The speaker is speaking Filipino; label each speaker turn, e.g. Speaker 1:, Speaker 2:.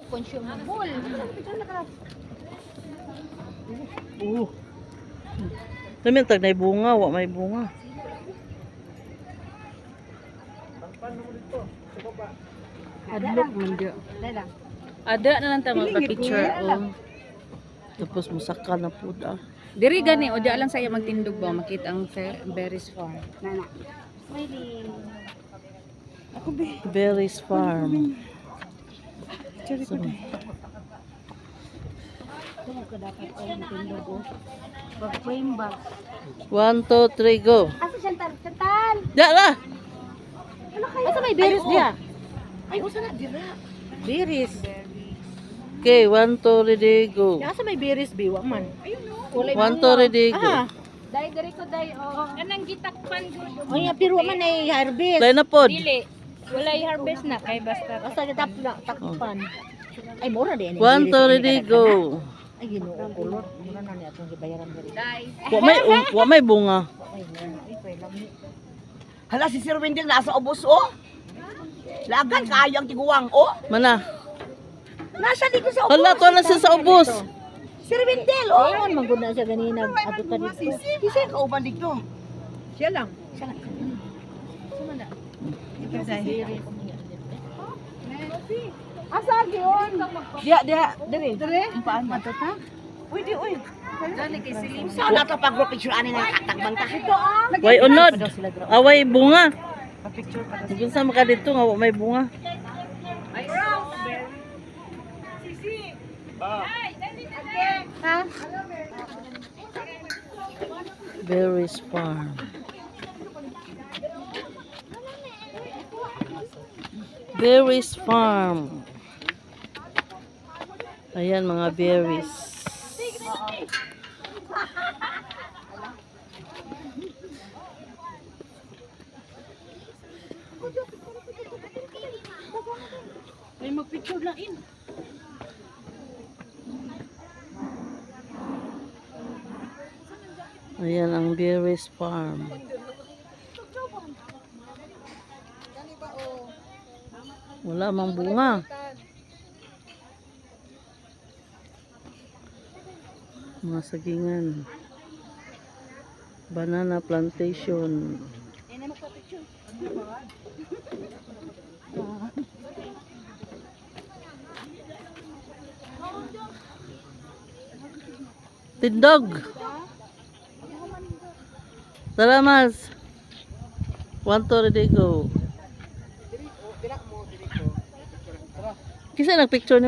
Speaker 1: consumable.
Speaker 2: Dami tag na bunga, wa may bunga.
Speaker 1: Adlok man diyo.
Speaker 3: Ada na lang tama picture oh.
Speaker 2: Tapos musaka na pud ah.
Speaker 3: Diri gani o di lang saya magtindog ba makita ang berries farm.
Speaker 1: Nana. Smiling.
Speaker 2: Berries Farm.
Speaker 1: Ito mo ka dapat ay matindog oh. Bag-frame bag.
Speaker 2: 1, 2, 3, go.
Speaker 1: Asa Chantal? Chantal!
Speaker 2: Ya lah.
Speaker 1: Asa may berries diya?
Speaker 3: Ay usa na dira. Berries.
Speaker 2: Okay, 1, 2, ready, go.
Speaker 3: Asa may berries biwa man.
Speaker 2: 1, 2, ready, go.
Speaker 1: Dai diri ko dai oh.
Speaker 3: Kanang gitakpan gud.
Speaker 1: Ay pero man ay harvest.
Speaker 2: Play na pod.
Speaker 3: Dili. Walay harvest na kay basta.
Speaker 1: Basta kitapla takpan. Ay mura di
Speaker 2: 1, 2, ready, go.
Speaker 1: Ay ginoo kulot. Mura na ni atong gibayaran diri.
Speaker 3: Dai.
Speaker 2: Wa may bunga.
Speaker 1: Ay pay lang ni.
Speaker 4: Hala si Sir Wendell nasa ubos oh. Lagan kayo ang tiguang oh.
Speaker 2: Mana?
Speaker 4: Nasa dito sa ubos.
Speaker 2: Hala to na siya sa ubos.
Speaker 4: Sir Wendell oh.
Speaker 1: Ayun man gud na siya ganina adto ka dito.
Speaker 4: Kisay ka uban dito.
Speaker 3: Siya lang.
Speaker 1: Asa giyon?
Speaker 4: Dia diri.
Speaker 1: Diri?
Speaker 4: Paan man
Speaker 1: Ato ta?
Speaker 4: Uy di uy.
Speaker 3: Gani kay silim.
Speaker 4: Saan na to pag group picture ani nga tagbang ta. Ito ah.
Speaker 2: Way unod. Away bunga. Kung sa maka dito nga wa may bunga.
Speaker 1: Ha?
Speaker 2: Berries Farm. Berries Farm. Ayan mga berries.
Speaker 1: Ay magpicture lang in.
Speaker 2: Ayan ang Berries Farm. Wala mang bunga. Mga sagingan. Banana plantation. Tindog. Tara mas. 1, 2, ready, go. Kisa nagpicture ni